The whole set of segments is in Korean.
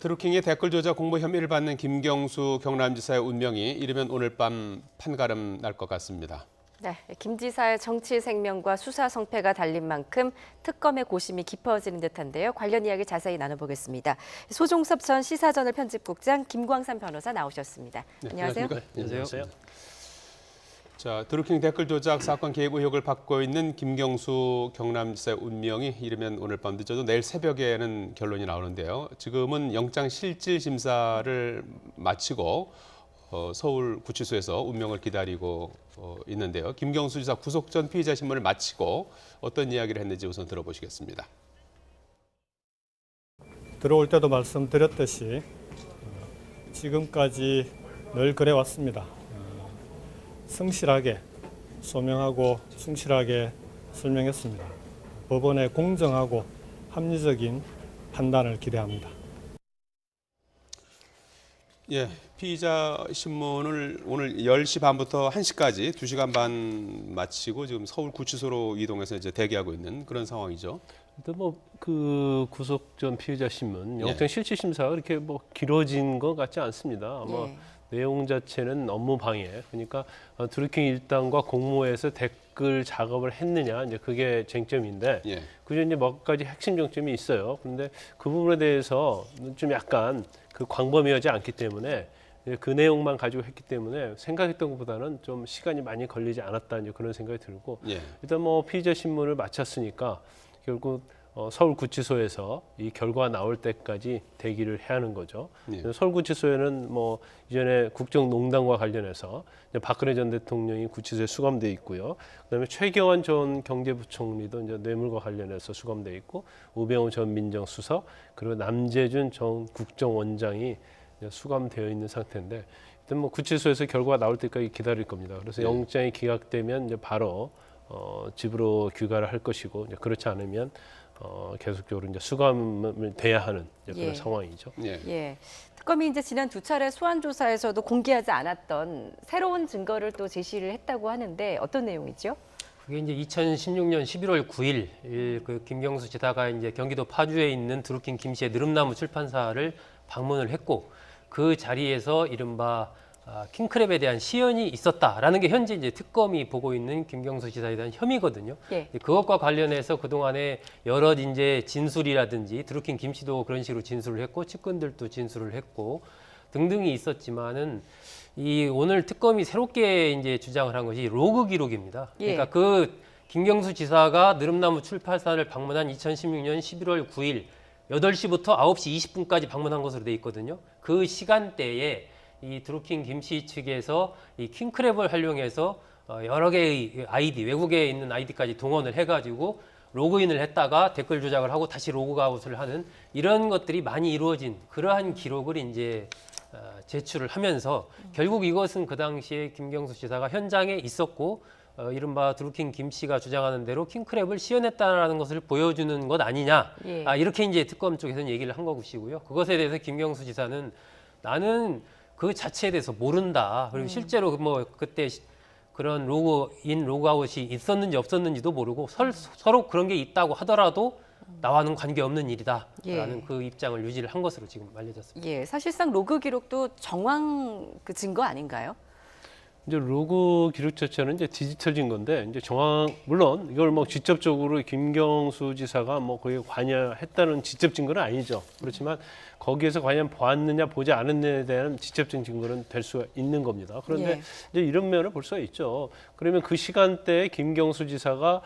드루킹의 댓글 조작 공모 혐의를 받는 김경수 경남지사의 운명이 이르면 오늘 밤 판가름 날 것 같습니다. 네, 김 지사의 정치 생명과 수사 성패가 달린 만큼 특검의 고심이 깊어지는 듯한데요. 관련 이야기 자세히 나눠보겠습니다. 소종섭 전 시사저널 편집국장 김광삼 변호사 나오셨습니다. 네, 안녕하세요. 안녕하세요. 자, 드루킹 댓글 조작 사건 개입 의혹을 받고 있는 김경수 경남지사의 운명이 이르면 오늘 밤 늦어도 내일 새벽에는 결론이 나오는데요. 지금은 영장 실질 심사를 마치고 서울구치소에서 운명을 기다리고 있는데요. 김경수 지사 구속 전 피의자 신문을 마치고 어떤 이야기를 했는지 우선 들어보시겠습니다. 들어올 때도 말씀드렸듯이 지금까지 늘 그래왔습니다. 성실하게 소명하고 충실하게 설명했습니다. 법원의 공정하고 합리적인 판단을 기대합니다. 예, 피의자 신문을 오늘 10시 반부터 1시까지 2시간 반 마치고 지금 서울구치소로 이동해서 이제 대기하고 있는 그런 상황이죠. 또 그 구속 전 피의자 신문 영장 실질 심사가 그렇게 길어진 것 같지 않습니다. 아마 내용 자체는 업무 방해. 그러니까 드루킹 일당과 공모해서 댓글 작업을 했느냐 이제 그게 쟁점인데 그중에 이제 몇 가지 핵심 쟁점이 있어요. 그런데 그 부분에 대해서 좀 약간 그 광범위하지 않기 때문에 그 내용만 가지고 했기 때문에 생각했던 것보다는 좀 시간이 많이 걸리지 않았다 이제 그런 생각이 들고 일단 피의자 신문을 마쳤으니까 결국 서울구치소에서 이 결과가 나올 때까지 대기를 해야 하는 거죠. 서울구치소에는 이전에 국정농단과 관련해서 박근혜 전 대통령이 구치소에 수감돼 있고요. 그다음에 최경환 전 경제부총리도 이제 뇌물과 관련해서 수감돼 있고 우병우 전 민정수석 그리고 남재준 전 국정원장이 수감되어 있는 상태인데 일단 구치소에서 결과가 나올 때까지 기다릴 겁니다. 그래서 영장이 기각되면 이제 바로 집으로 귀가를 할 것이고 그렇지 않으면 계속적으로 이제 수감을 돼야 하는 그런 상황이죠. 특검이 이제 지난 두 차례 소환 조사에서도 공개하지 않았던 새로운 증거를 또 제시를 했다고 하는데 어떤 내용이죠? 그게 이제 2016년 11월 9일 그 김경수 지사가 이제 경기도 파주에 있는 드루킹 김씨의 느릅나무 출판사를 방문을 했고 그 자리에서 이른바 킹크랩에 대한 시연이 있었다라는 게 현재 이제 특검이 보고 있는 김경수 지사에 대한 혐의거든요. 그것과 관련해서 그동안에 여러 이제 진술이라든지 드루킹 김 씨도 그런 식으로 진술을 했고 측근들도 진술을 했고 등등이 있었지만은 이 오늘 특검이 새롭게 이제 주장을 한 것이 로그 기록입니다. 그러니까 그 김경수 지사가 느릅나무 출판사를 방문한 2016년 11월 9일 8시부터 9시 20분까지 방문한 것으로 돼 있거든요. 그 시간대에 이 드루킹 김씨 측에서 이 킹크랩을 활용해서 여러 개의 아이디, 외국에 있는 아이디까지 동원을 해가지고 로그인을 했다가 댓글 조작을 하고 다시 로그아웃을 하는 이런 것들이 많이 이루어진 그러한 기록을 이제 제출을 하면서 결국 이것은 그 당시에 김경수 지사가 현장에 있었고 이른바 드루킹 김 씨가 주장하는 대로 킹크랩을 시연했다라는 것을 보여주는 것 아니냐 이렇게 이제 특검 쪽에서는 얘기를 한 것이고요. 그것에 대해서 김경수 지사는 나는 그 자체에 대해서 모른다. 그리고 실제로 그때 그런 로그인, 로그아웃이 있었는지 없었는지도 모르고 서로 그런 게 있다고 하더라도 나와는 관계없는 일이다라는 그 입장을 유지를 한 것으로 지금 알려졌습니다. 사실상 로그 기록도 정황 그 증거 아닌가요? 이제 로그 기록 자체는 이제 디지털 증거인데 이제 물론 이걸 직접적으로 김경수 지사가 거기에 관여했다는 직접 증거는 아니죠. 그렇지만 거기에서 과연 보았느냐 보지 않았느냐에 대한 직접적인 증거는 될 수가 있는 겁니다. 그런데 이제 이런 면을 볼 수가 있죠. 그러면 그 시간대에 김경수 지사가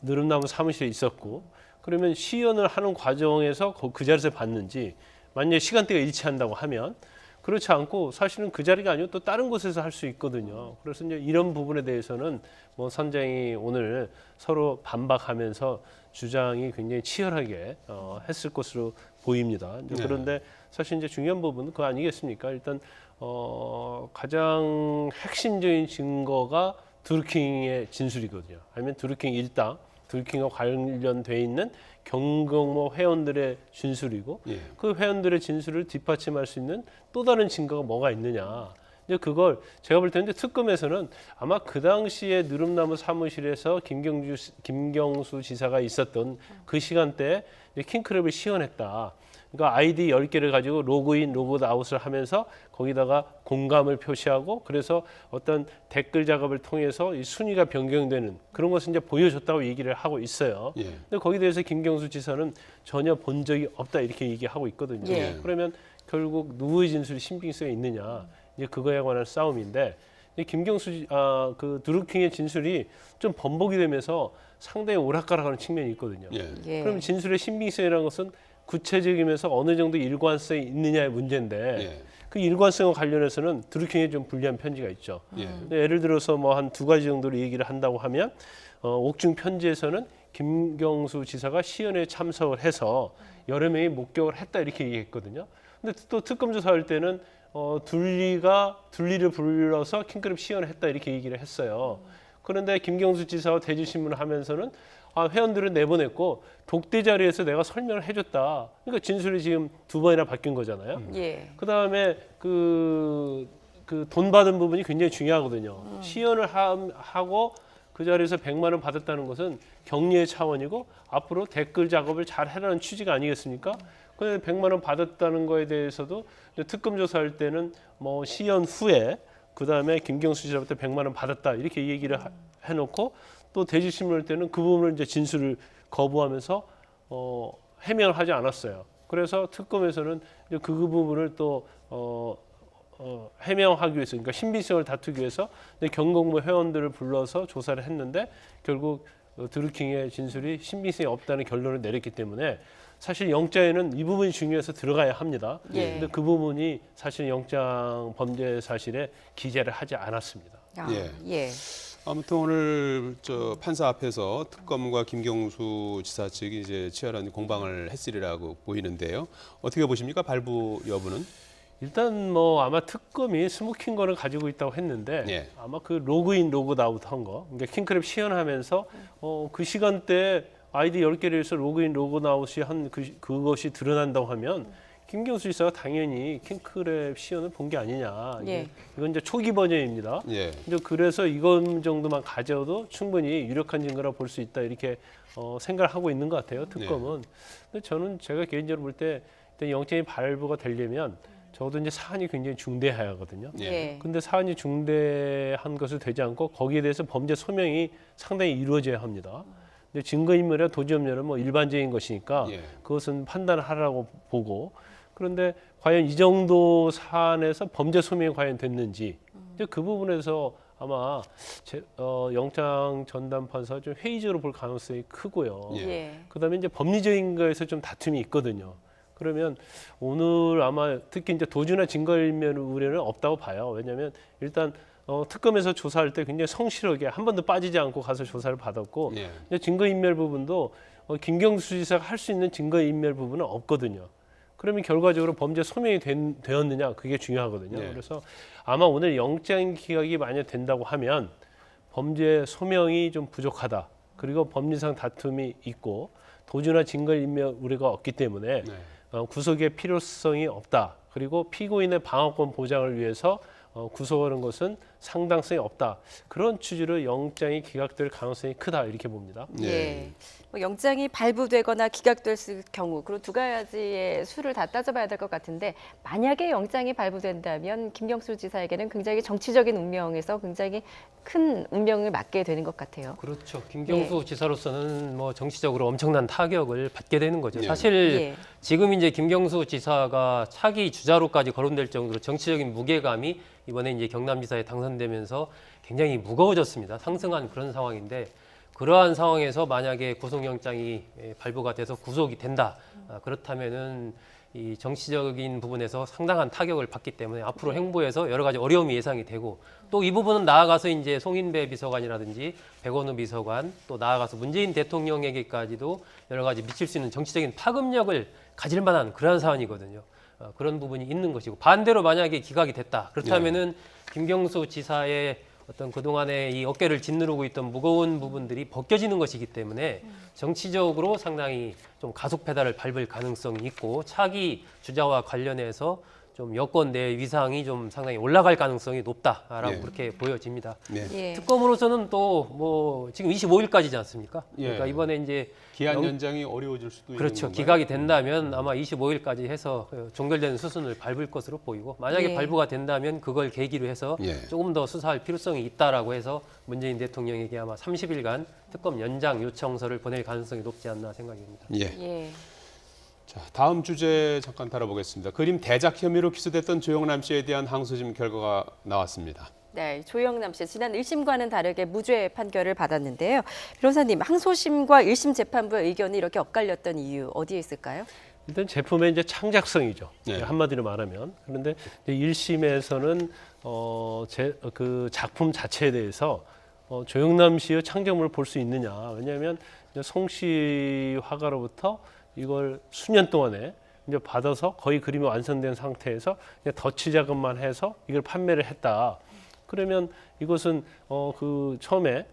느릅나무 사무실에 있었고 그러면 시연을 하는 과정에서 그 자리에서 봤는지 만약에 시간대가 일치한다고 하면 그렇지 않고 사실은 그 자리가 아니고 또 다른 곳에서 할 수 있거든요. 그래서 이제 이런 부분에 대해서는 선장이 오늘 서로 반박하면서 주장이 굉장히 치열하게 했을 것으로 보입니다. 그런데 사실 이제 중요한 부분은 그거 아니겠습니까? 일단 가장 핵심적인 증거가 드루킹의 진술이거든요. 아니면 드루킹 일당, 드루킹과 관련돼 있는 경공모 회원들의 진술이고 그 회원들의 진술을 뒷받침할 수 있는 또 다른 증거가 뭐가 있느냐. 이제 그걸 제가 볼 때는 특검에서는 아마 그 당시에 느릅나무 사무실에서 김경수 지사가 있었던 그 시간대에 킹크랩을 시연했다. 그러니까 아이디 10개를 가지고 로그인, 로그아웃을 하면서 거기다가 공감을 표시하고 그래서 어떤 댓글 작업을 통해서 이 순위가 변경되는 그런 것을 이제 보여줬다고 얘기를 하고 있어요. 예. 근데 거기에 대해서 김경수 지사는 전혀 본 적이 없다 이렇게 얘기하고 있거든요. 예. 그러면 결국 누구의 진술이 신빙성이 있느냐 이제 그거에 관한 싸움인데 김경수 그 드루킹의 진술이 좀 번복이 되면서 상당히 오락가락하는 측면이 있거든요. 예. 예. 그럼 진술의 신빙성이라는 것은 구체적이면서 어느 정도 일관성이 있느냐의 문제인데 예. 그 일관성과 관련해서는 드루킹에 좀 불리한 편지가 있죠. 예. 근데 예를 들어서 뭐 한 2가지 정도로 얘기를 한다고 하면 옥중 편지에서는 김경수 지사가 시연에 참석을 해서 여러 명이 목격을 했다 이렇게 얘기했거든요. 근데 또 특검 조사할 때는 둘리를 불러서 킹크랩 시연을 했다 이렇게 얘기를 했어요. 그런데 김경수 지사와 대주신문을 하면서는 회원들을 내보냈고 독대 자리에서 내가 설명을 해줬다. 그러니까 진술이 지금 2번이나 바뀐 거잖아요. 예. 그 다음에 그 돈 받은 부분이 굉장히 중요하거든요. 시연을 하고 그 자리에서 100만 원 받았다는 것은 격려의 차원이고 앞으로 댓글 작업을 잘 해라는 취지가 아니겠습니까? 근데 100만 원 받았다는 거에 대해서도 특검 조사할 때는 뭐 시연 후에 그 다음에 김경수 씨로부터 100만 원 받았다 이렇게 얘기를 해놓고 또 대지신문할 때는 그 부분을 이제 진술을 거부하면서 해명을 하지 않았어요. 그래서 특검에서는 이제 그 부분을 또 해명하기 위해서, 그러니까 신빙성을 다투기 위해서 경공모 회원들을 불러서 조사를 했는데 결국 드루킹의 진술이 신빙성이 없다는 결론을 내렸기 때문에 사실 영장에는 이 부분이 중요해서 들어가야 합니다. 예. 근데 그 부분이 사실 영장 범죄 사실에 기재를 하지 않았습니다. 예. 예. 아무튼 오늘 저 판사 앞에서 특검과 김경수 지사 측이 이제 치열한 공방을 했으리라고 보이는데요. 어떻게 보십니까? 발부 여부는? 일단 뭐 아마 특검이 스모킹 건을 가지고 있다고 했는데 예. 아마 그 로그인 로그아웃 한 거, 그러니까 킹크랩 시연하면서 그 시간대에 아이디 10개를 해서 로그인 로그아웃이 한 그것이 드러난다고 하면 김경수 지사가 당연히 킹크랩 시연을 본 게 아니냐. 예. 이건 이제 초기 버전입니다. 예. 이제 그래서 이건 정도만 가져도 충분히 유력한 증거라 볼 수 있다 이렇게 생각을 하고 있는 것 같아요. 특검은. 근데 저는 제가 개인적으로 볼 때 일단 영장이 발부가 되려면 적어도 이제 사안이 굉장히 중대해야 하거든요. 예. 근데 사안이 중대한 것을 되지 않고 거기에 대해서 범죄 소명이 상당히 이루어져야 합니다. 근데 증거인멸이나 도지엄멸은 뭐 일반적인 것이니까 예. 그것은 판단을 하라고 보고 그런데 과연 이 정도 사안에서 범죄 소명이 과연 됐는지 이제 그 부분에서 아마 영장 전담 판사 좀 회의적으로 볼 가능성이 크고요. 예. 예. 그다음에 이제 법리적인 거에서 좀 다툼이 있거든요. 그러면 오늘 아마 특히 이제 도주나 증거인멸 우려는 없다고 봐요. 왜냐하면 일단 특검에서 조사할 때 굉장히 성실하게 한 번도 빠지지 않고 가서 조사를 받았고 예. 이제 증거인멸 부분도 김경수 지사가 할 수 있는 증거인멸 부분은 없거든요. 그러면 결과적으로 범죄 소명이 되었느냐 그게 중요하거든요. 네. 그래서 아마 오늘 영장 기각이 만약 된다고 하면 범죄 소명이 좀 부족하다. 그리고 법리상 다툼이 있고 도주나 증거인멸 우려가 없기 때문에 네. 구속의 필요성이 없다. 그리고 피고인의 방어권 보장을 위해서 구속하는 것은 상당성이 없다. 그런 취지로 영장이 기각될 가능성이 크다 이렇게 봅니다. 예. 뭐 영장이 발부되거나 기각됐을 경우 그런 2가지의 수를 다 따져봐야 될 것 같은데 만약에 영장이 발부된다면 김경수 지사에게는 굉장히 정치적인 운명에서 굉장히 큰 운명을 맞게 되는 것 같아요. 그렇죠. 김경수 지사로서는 뭐 정치적으로 엄청난 타격을 받게 되는 거죠. 예. 사실 예. 지금 이제 김경수 지사가 차기 주자로까지 거론될 정도로 정치적인 무게감이 이번에 이제 경남지사에 당선되면서 굉장히 무거워졌습니다. 상승한 그런 상황인데 그러한 상황에서 만약에 구속영장이 발부가 돼서 구속이 된다. 그렇다면은 이 정치적인 부분에서 상당한 타격을 받기 때문에 앞으로 행보에서 여러 가지 어려움이 예상이 되고 또 이 부분은 나아가서 이제 송인배 비서관이라든지 백원우 비서관 또 나아가서 문재인 대통령에게까지도 여러 가지 미칠 수 있는 정치적인 파급력을 가질 만한 그러한 사안이거든요. 그런 부분이 있는 것이고 반대로 만약에 기각이 됐다. 그렇다면은 김경수 지사의 어떤 그동안에 이 어깨를 짓누르고 있던 무거운 부분들이 벗겨지는 것이기 때문에 정치적으로 상당히 좀 가속 페달을 밟을 가능성이 있고 차기 주자와 관련해서 좀 여권 내 위상이 좀 상당히 올라갈 가능성이 높다라고 예. 그렇게 보여집니다. 네. 예. 특검으로서는 또 뭐 지금 25일까지지 않습니까? 예. 그러니까 이번에 이제 기한 연장이 어려워질 수도 있는 그렇죠. 건가요? 기각이 된다면 아마 25일까지 해서 종결되는 수순을 밟을 것으로 보이고 만약에 예. 발부가 된다면 그걸 계기로 해서 예. 조금 더 수사할 필요성이 있다라고 해서 문재인 대통령에게 아마 30일간 특검 연장 요청서를 보낼 가능성이 높지 않나 생각입니다. 예. 예. 자, 다음 주제 잠깐 다뤄보겠습니다. 그림 대작 혐의로 기소됐던 조영남 씨에 대한 항소심 결과가 나왔습니다. 네, 조영남 씨 지난 1심과는 다르게 무죄 판결을 받았는데요. 변호사님, 항소심과 1심 재판부의 의견이 이렇게 엇갈렸던 이유 어디에 있을까요? 일단 제품의 이제 창작성이죠. 네. 한마디로 말하면. 그런데 이제 1심에서는 그 작품 자체에 대해서 조영남 씨의 창작물을 볼 수 있느냐. 왜냐하면 이제 송씨 화가로부터 이걸 수년 동안에 이제 받아서 거의 그림이 완성된 상태에서 그냥 덧칠 작업만 해서 이걸 판매를 했다. 그러면 이것은 그 처음에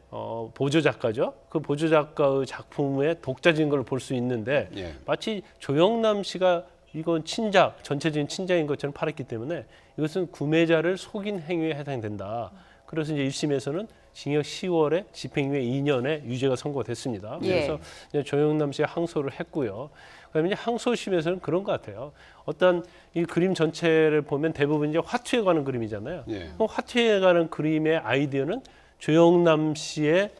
보조 작가죠. 그 보조 작가의 작품의 독자적인 걸 볼 수 있는데 예. 마치 조영남 씨가 이건 친작, 전체적인 친작인 것처럼 팔았기 때문에 이것은 구매자를 속인 행위에 해당된다. 그래서 이제 1심에서는 징역 10월에 집행유예 2년의 유죄가 선고됐습니다. 예. 그래서 이제 조영남 씨가 항소를 했고요. 그다음에 이제 항소심에서는 그런 것 같아요. 어떤 이 그림 전체를 보면 대부분 이제 화투에 관한 그림이잖아요. 예. 그럼 화투에 관한 그림의 아이디어는 조영남 씨의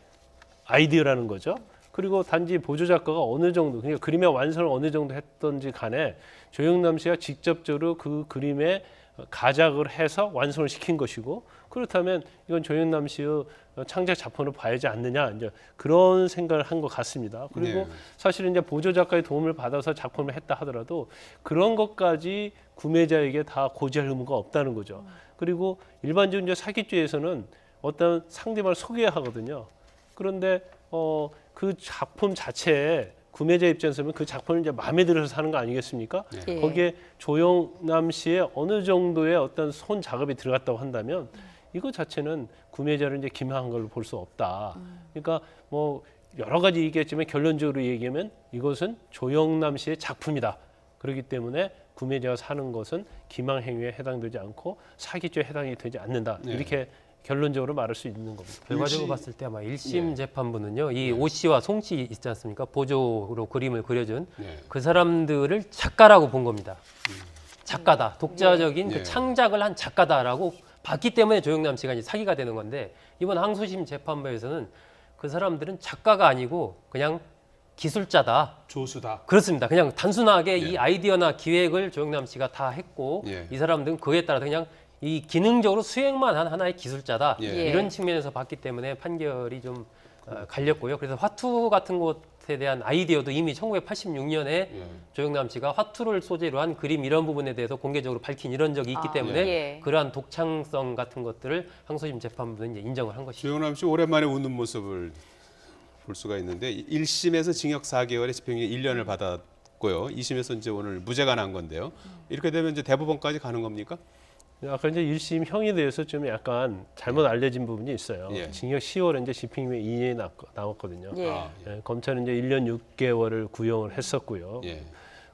아이디어라는 거죠. 그리고 단지 보조 작가가 어느 정도, 그러니까 그림의 완성을 어느 정도 했던지 간에 조영남 씨가 직접적으로 그 그림에 가작을 해서 완성을 시킨 것이고, 그렇다면 이건 조영남 씨의 창작 작품으로 봐야지 않느냐, 이제 그런 생각을 한 것 같습니다. 그리고 네. 사실은 이제 보조 작가의 도움을 받아서 작품을 했다 하더라도 그런 것까지 구매자에게 다 고지할 의무가 없다는 거죠. 그리고 일반적인 이제 사기죄에서는 어떤 상대방을 속여야 하거든요. 그런데 그 작품 자체에 구매자 입장에서는 그 작품을 이제 마음에 들어서 사는 거 아니겠습니까? 예. 거기에 조영남 씨의 어느 정도의 어떤 손 작업이 들어갔다고 한다면 이거 자체는 구매자를 이제 기만한 걸로 볼 수 없다. 그러니까 뭐 여러 가지 얘기했지만 결론적으로 얘기하면 이것은 조영남 씨의 작품이다. 그렇기 때문에 구매자가 사는 것은 기망 행위에 해당되지 않고 사기죄에 해당이 되지 않는다. 네. 이렇게 결론적으로 말할 수 있는 겁니다. 결과적으로 일심- 봤을 때 아마 1심 예. 재판부는요. 이 오 씨와 송 씨 있지 않습니까? 보조로 그림을 그려준 네. 그 사람들을 작가라고 본 겁니다. 작가다. 독자적인 예. 그 창작을 한 작가다라고 봤기 때문에 조영남 씨가 이제 사기가 되는 건데 이번 항소심 재판부에서는 그 사람들은 작가가 아니고 그냥 기술자다. 조수다. 그렇습니다. 그냥 단순하게 예. 이 아이디어나 기획을 조영남 씨가 다 했고 예. 이 사람들은 그에 따라 그냥 이 기능적으로 수행만 한 하나의 기술자다. 예. 이런 측면에서 봤기 때문에 판결이 좀 갈렸고요. 그래서 화투 같은 것에 대한 아이디어도 이미 1986년에 예. 조영남 씨가 화투를 소재로 한 그림 이런 부분에 대해서 공개적으로 밝힌 이런 적이 있기 때문에 예. 그러한 독창성 같은 것들을 항소심 재판부는 이제 인정을 한 것이죠. 조영남 씨 오랜만에 웃는 모습을 볼 수가 있는데 1심에서 징역 4개월에 집행유예 1년을 받았고요. 2심에서 이제 오늘 무죄가 난 건데요. 이렇게 되면 이제 대법원까지 가는 겁니까? 아까 이제 1심 형에 대해서 좀 약간 잘못 알려진 부분이 있어요. 예. 징역 10월에 이제 집행유예 2년이 나왔거든요. 예. 아, 예, 검찰은 이제 1년 6개월을 구형을 했었고요. 예.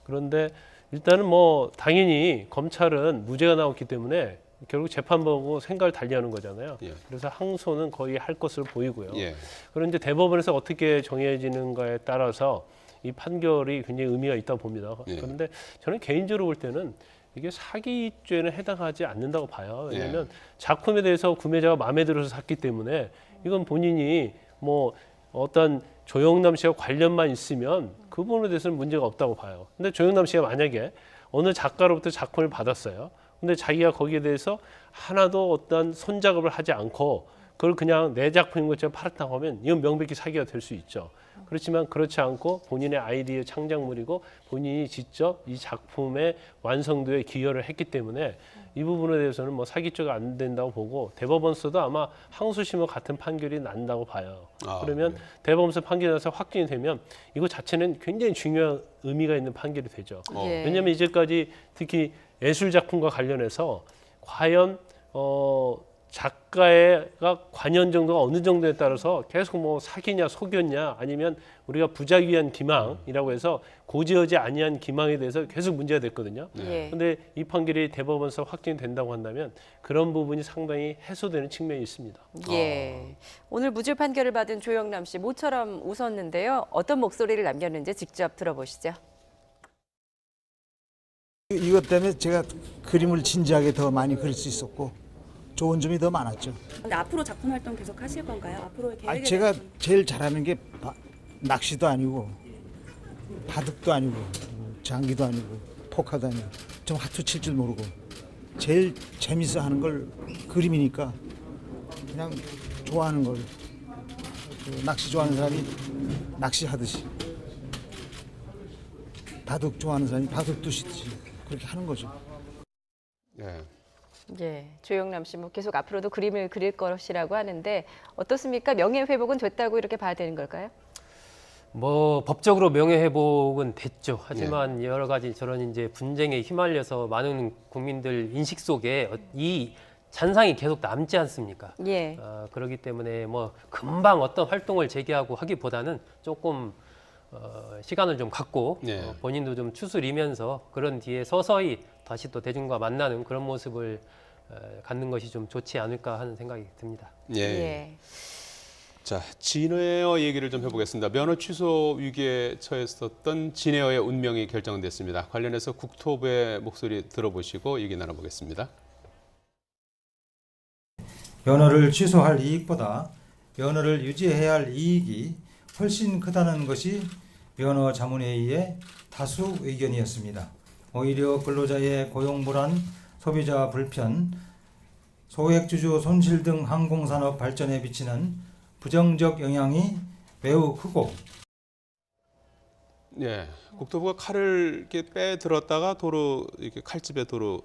그런데 일단은 뭐 당연히 검찰은 무죄가 나왔기 때문에 결국 재판부하고 생각을 달리하는 거잖아요. 예. 그래서 항소는 거의 할 것으로 보이고요. 예. 그런데 대법원에서 어떻게 정해지는가에 따라서 이 판결이 굉장히 의미가 있다고 봅니다. 예. 그런데 저는 개인적으로 볼 때는 이게 사기죄는 해당하지 않는다고 봐요. 왜냐하면 작품에 대해서 구매자가 마음에 들어서 샀기 때문에 이건 본인이 뭐 어떤 조영남 씨와 관련만 있으면 그 부분에 대해서는 문제가 없다고 봐요. 근데 조영남 씨가 만약에 어느 작가로부터 작품을 받았어요. 근데 자기가 거기에 대해서 하나도 어떤 손작업을 하지 않고 그걸 그냥 내 작품인 것처럼 팔았다고 하면 이건 명백히 사기가 될 수 있죠. 그렇지만 그렇지 않고 본인의 아이디어 창작물이고 본인이 직접 이 작품의 완성도에 기여를 했기 때문에 이 부분에 대해서는 뭐 사기죄가 안 된다고 보고 대법원서도 아마 항소심과 같은 판결이 난다고 봐요. 아, 그러면 네. 대법원서 판결이 나서 확정이 되면 이거 자체는 굉장히 중요한 의미가 있는 판결이 되죠. 예. 왜냐하면 이제까지 특히 예술 작품과 관련해서 과연 작가가 관여 정도가 어느 정도에 따라서 계속 뭐 사기냐 속였냐 아니면 우리가 부작위한 기망이라고 해서 고지하지 아니한 기망에 대해서 계속 문제가 됐거든요. 예. 그런데 이 판결이 대법원에서 확정된다고 한다면 그런 부분이 상당히 해소되는 측면이 있습니다. 예. 오늘 무죄 판결을 받은 조영남 씨 모처럼 웃었는데요. 어떤 목소리를 남겼는지 직접 들어보시죠. 이것 때문에 제가 그림을 진지하게 더 많이 그릴 수 있었고 좋은 점이 더 많았죠. 근데 앞으로 작품 활동 계속 하실 건가요? 앞으로의 계획에 아, 제가 대해서는? 제일 잘하는 게 낚시도 아니고 바둑도 아니고 장기도 아니고 포카도 아니고 좀 하투 칠 줄 모르고 제일 재밌어 하는 걸 그림이니까 그냥 좋아하는 걸 낚시 좋아하는 사람이 낚시하듯이 바둑 좋아하는 사람이 바둑 두시듯이 그렇게 하는 거죠. 예. 예, 조영남 씨 뭐 계속 앞으로도 그림을 그릴 것이라고 하는데 어떻습니까? 명예 회복은 됐다고 이렇게 봐야 되는 걸까요? 뭐 법적으로 명예회복은 됐죠. 하지만 여러 가지 저런 이제 분쟁에 휘말려서 많은 국민들 인식 속에 이 잔상이 계속 남지 않습니까? 예. 그렇기 때문에 뭐 금방 어떤 활동을 재개하고 하기보다는 조금 시간을 좀 갖고 예. 본인도 좀 추스리면서 그런 뒤에 서서히 다시 또 대중과 만나는 그런 모습을 갖는 것이 좀 좋지 않을까 하는 생각이 듭니다. 예. 예. 자, 진에어 얘기를 좀 해보겠습니다. 면허 취소 위기에 처했었던 진에어의 운명이 결정됐습니다. 관련해서 국토부의 목소리 들어보시고 얘기 나눠보겠습니다. 면허를 취소할 이익보다 면허를 유지해야 할 이익이 훨씬 크다는 것이 면허자문회의의 다수 의견이었습니다. 오히려 근로자의 고용 불안, 소비자 불편, 소액주주 손실 등 항공산업 발전에 미치는 부정적 영향이 매우 크고 예, 국토부가 칼을 이렇게 빼들었다가 도로 이렇게 칼집에 도로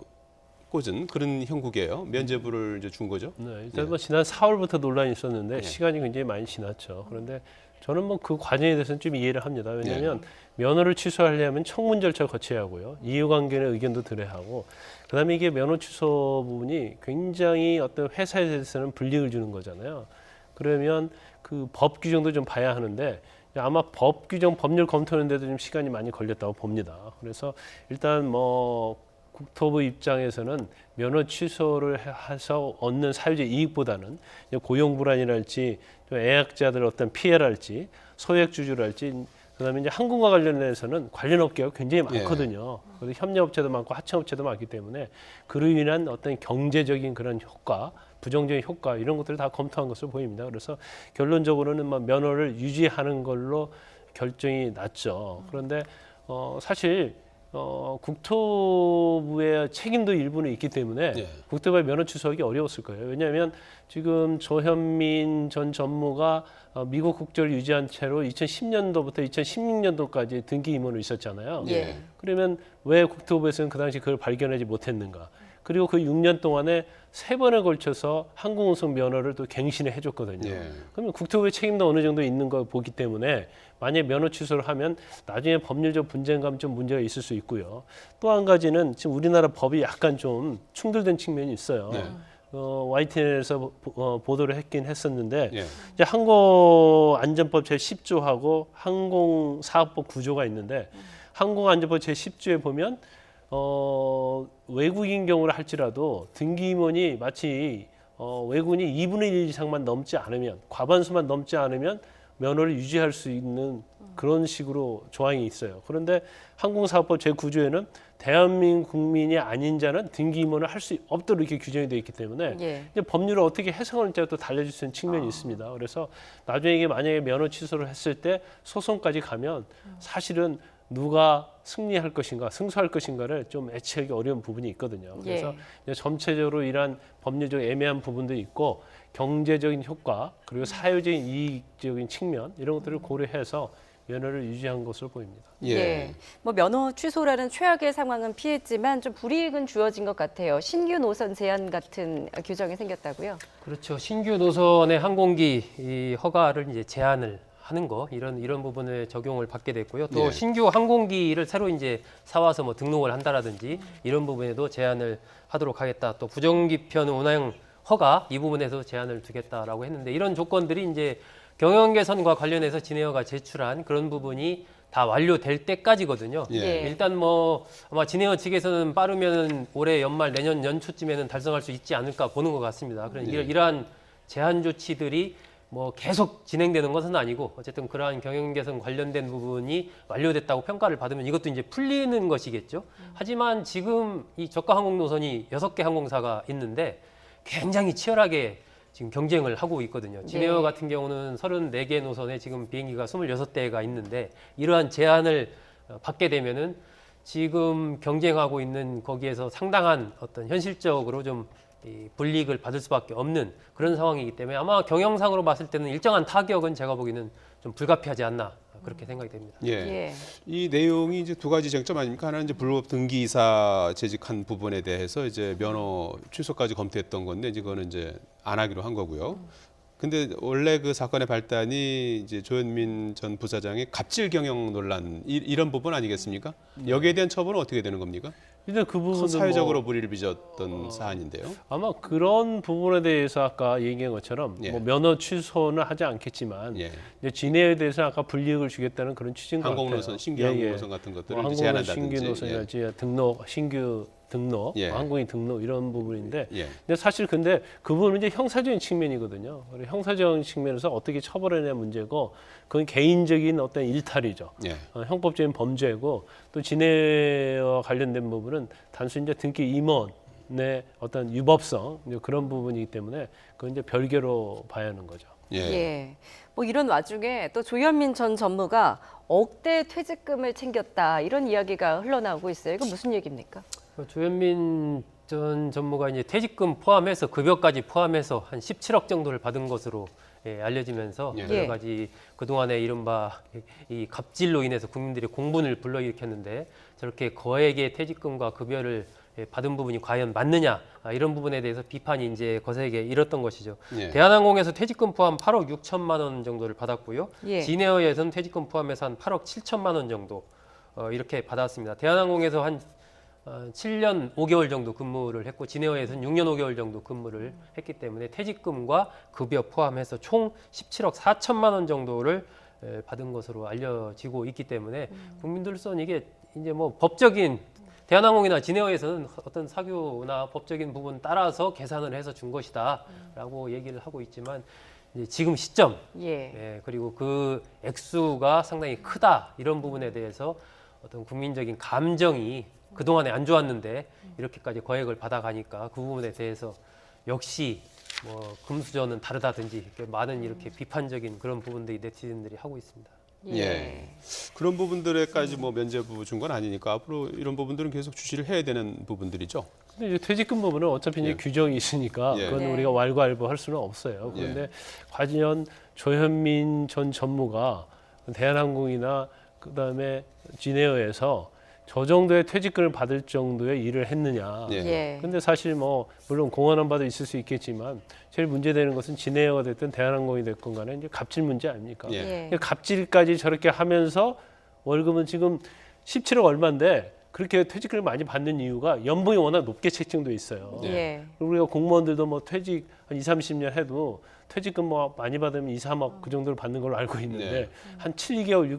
꽂은 그런 형국이에요. 면죄부를 이제 준 거죠. 네, 일단 뭐 지난 4월부터 논란이 있었는데 예. 시간이 굉장히 많이 지났죠. 그런데 저는 뭐 그 과정에 대해서는 좀 이해를 합니다. 왜냐하면 면허를 취소하려면 청문 절차를 거쳐야 하고요. 이해관계의 의견도 들어야 하고 그다음에 이게 면허 취소 부분이 굉장히 어떤 회사에 대해서는 불이익을 주는 거잖아요. 그러면 그 법 규정도 좀 봐야 하는데 아마 법 규정 법률 검토하는데도 좀 시간이 많이 걸렸다고 봅니다. 그래서 일단 뭐 국토부 입장에서는 면허 취소를 해서 얻는 사회적 이익보다는 고용 불안이랄지 애약자들 어떤 피해랄지 소액주주랄지 그다음에 이제 항공과 관련해서는 관련 업계가 굉장히 많거든요. 그리고 협력업체도 많고 하청업체도 많기 때문에 그로 인한 어떤 경제적인 그런 효과, 부정적인 효과 이런 것들을 다 검토한 것으로 보입니다. 그래서 결론적으로는 뭐 면허를 유지하는 걸로 결정이 났죠. 그런데 사실 국토부의 책임도 일부는 있기 때문에 국토부의 면허 취소하기 어려웠을 거예요. 왜냐하면 지금 조현민 전 전무가 미국 국적을 유지한 채로 2010년도부터 2016년도까지 등기 임원으로 있었잖아요. 예. 그러면 왜 국토부에서는 그 당시 그걸 발견하지 못했는가? 그리고 그 6년 동안에 3번에 걸쳐서 항공운송 면허를 또 갱신을 해줬거든요. 그러면 국토부의 책임도 어느 정도 있는 걸 보기 때문에 만약에 면허 취소를 하면 나중에 법률적 분쟁감 좀 문제가 있을 수 있고요. 또 한 가지는 지금 우리나라 법이 약간 좀 충돌된 측면이 있어요. YTN에서 보도를 했긴 했었는데 이제 항공안전법 제10조하고 항공사업법 9조가 있는데 항공안전법 제10조에 보면 외국인 경우를 할지라도 등기임원이 마치 외국인이 2분의 1 이상만 넘지 않으면 과반수만 넘지 않으면 면허를 유지할 수 있는 그런 식으로 조항이 있어요. 그런데 항공사업법 제9조에는 대한민국 국민이 아닌 자는 등기임원을 할 수 없도록 이렇게 규정이 되어 있기 때문에 이제 법률을 어떻게 해석하는지가 또 달라질 수 있는 측면이 있습니다. 그래서 나중에 이게 만약에 면허 취소를 했을 때 소송까지 가면 사실은 누가 승리할 것인가, 승소할 것인가를 좀 예측하기 어려운 부분이 있거든요. 그래서 이제 전체적으로 이러한 법률적 애매한 부분도 있고 경제적인 효과 그리고 사회적인 이익적인 측면 이런 것들을 고려해서 면허를 유지한 것으로 보입니다. 예. 뭐 면허 취소라는 최악의 상황은 피했지만 좀 불이익은 주어진 것 같아요. 신규 노선 제한 같은 규정이 생겼다고요? 그렇죠. 신규 노선의 항공기 이 허가를 이제 제한을 하는 거 이런 부분에 적용을 받게 됐고요. 또 신규 항공기를 새로 이제 사와서 뭐 등록을 한다라든지 이런 부분에도 제한을 하도록 하겠다. 또 부정기편 운항 허가 이 부분에서 제한을 두겠다라고 했는데 이런 조건들이 이제 경영 개선과 관련해서 진에어가 제출한 그런 부분이 다 완료될 때까지거든요. 예. 일단 뭐 아마 진에어 측에서는 빠르면 올해 연말 내년 연초쯤에는 달성할 수 있지 않을까 보는 것 같습니다. 그러니까 예. 이러한 제한 조치들이 뭐 계속 진행되는 것은 아니고 어쨌든 그러한 경영 개선 관련된 부분이 완료됐다고 평가를 받으면 이것도 이제 풀리는 것이겠죠. 하지만 지금 이 저가 항공 노선이 6개 항공사가 있는데 굉장히 치열하게 지금 경쟁을 하고 있거든요. 진에어 네. 같은 경우는 34개 노선에 지금 비행기가 26대가 있는데 이러한 제한을 받게 되면은 지금 경쟁하고 있는 거기에서 상당한 어떤 현실적으로 좀 이 불이익을 받을 수밖에 없는 그런 상황이기 때문에 아마 경영상으로 봤을 때는 일정한 타격은 제가 보기에는 좀 불가피하지 않나 그렇게 생각이 됩니다. 예. 예. 이 내용이 이제 두 가지 쟁점 아닙니까? 하나는 이제 불법 등기이사 재직한 부분에 대해서 이제 면허 취소까지 검토했던 건데 이제 그거는 이제 안 하기로 한 거고요. 근데 원래 그 사건의 발단이 이제 조현민 전 부사장의 갑질 경영 논란 이런 부분 아니겠습니까? 여기에 대한 처분은 어떻게 되는 겁니까? 일단 그 부분은 사회적으로 불이를 빚었던 사안인데요. 아마 그런 부분에 대해서 아까 얘기한 것처럼 예. 뭐 면허 취소는 하지 않겠지만 예. 이제 진해에 대해서 아까 불이익을 주겠다는 그런 취지인 것 같아요. 항공노선, 신규 예, 예. 항공노선 같은 것들을 뭐 이제 항공노선 제한한다든지. 신규 노선이랄지 등록, 신규 등록, 예. 항공인 등록 이런 부분인데 예. 근데 사실 근데 그 부분은 이제 형사적인 측면이거든요. 그리고 형사적인 측면에서 어떻게 처벌해야 문제고 그건 개인적인 어떤 일탈이죠. 예. 형법적인 범죄고 또 진해와 관련된 부분은 단순히 이제 등기 임원의 어떤 유법성 이제 그런 부분이기 때문에 그건 이제 별개로 봐야 하는 거죠. 예. 예. 뭐 이런 와중에 또 조현민 전 전무가 억대 퇴직금을 챙겼다 이런 이야기가 흘러나오고 있어요. 이거 무슨 얘기입니까? 조현민 전 전무가 이제 퇴직금 포함해서 급여까지 포함해서 한 17억 정도를 받은 것으로 알려지면서 예. 여러 가지 그동안에 이른바 이 갑질로 인해서 국민들이 공분을 불러일으켰는데 저렇게 거액의 퇴직금과 급여를 받은 부분이 과연 맞느냐 이런 부분에 대해서 비판이 이제 거세게 일었던 것이죠. 예. 대한항공에서 퇴직금 포함 8억 6천만 원 정도를 받았고요. 예. 진에어에서는 퇴직금 포함해서 한 8억 7천만 원 정도 이렇게 받았습니다. 대한항공에서 한 7년 5개월 정도 근무를 했고 진에어에서는 6년 5개월 정도 근무를 했기 때문에 퇴직금과 급여 포함해서 총 17억 4천만 원 정도를 받은 것으로 알려지고 있기 때문에 국민들로서는 이게 이제 뭐 법적인 대한항공이나 진에어에서는 어떤 사규나 법적인 부분 따라서 계산을 해서 준 것이다라고 얘기를 하고 있지만 이제 지금 시점 예. 그리고 그 액수가 상당히 크다 이런 부분에 대해서 어떤 국민적인 감정이 그동안에 안 좋았는데 이렇게까지 거액을 받아가니까 그 부분에 대해서 역시 뭐 금수저는 다르다든지 이렇게 많은 이렇게 비판적인 그런 부분들이 네티즌들이 하고 있습니다. 예. 그런 부분들에까지 뭐 면제부 준 건 아니니까 앞으로 이런 부분들은 계속 주시를 해야 되는 부분들이죠. 근데 이제 퇴직금 부분은 어차피 이제 예. 규정이 있으니까 예. 그건 네. 우리가 왈가왈부할 수는 없어요. 그런데 과연 조현민 전 전무가 대한항공이나 그다음에 진에어에서 저 정도의 퇴직금을 받을 정도의 일을 했느냐. 예. 예. 근데 사실 뭐 물론 공헌한 바도 있을 수 있겠지만 제일 문제되는 것은 진에어가 됐든 대한항공이 됐건 간에 이제 갑질 문제 아닙니까? 예. 예. 갑질까지 저렇게 하면서 월급은 지금 17억 얼마인데 그렇게 퇴직금을 많이 받는 이유가 연봉이 워낙 높게 책정돼 있어요. 예. 그리고 우리가 공무원들도 뭐 퇴직 한 2, 30년 해도 퇴직금 뭐 많이 받으면 2, 3억 그 정도를 받는 걸로 알고 있는데 네. 한 7개월,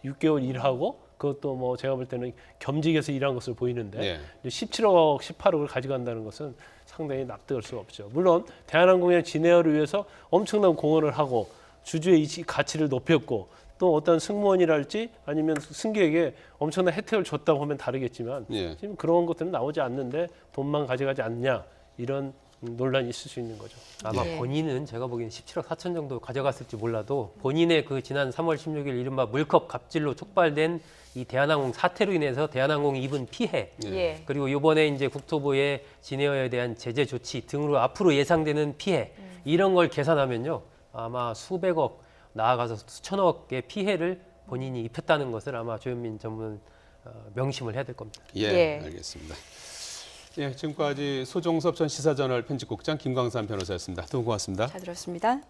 6개월 일하고 그것도 뭐 제가 볼 때는 겸직해서 일한 것으로 보이는데 예. 이제 17억, 18억을 가져간다는 것은 상당히 납득할 수 없죠. 물론 대한항공의 진에어를 위해서 엄청난 공헌을 하고 주주의 가치를 높였고 또 어떤 승무원이랄지 아니면 승객에게 엄청난 혜택을 줬다고 하면 다르겠지만 예. 지금 그런 것들은 나오지 않는데 돈만 가져가지 않냐 이런 논란이 있을 수 있는 거죠. 아마 예. 본인은 제가 보기에는 17억 4천 정도 가져갔을지 몰라도 본인의 그 지난 3월 16일 이른바 물컵 갑질로 촉발된 이 대한항공 사태로 인해서 대한항공이 입은 피해 예. 그리고 이번에 이제 국토부의 진에어에 대한 제재 조치 등으로 앞으로 예상되는 피해 이런 걸 계산하면요 아마 수백억 나아가서 수천억의 피해를 본인이 입혔다는 것을 아마 조현민 전무는 명심을 해야 될 겁니다. 예. 예. 알겠습니다. 예, 지금까지 소종섭 전 시사저널 편집국장 김광삼 변호사였습니다. 두 분 고맙습니다. 잘 들었습니다.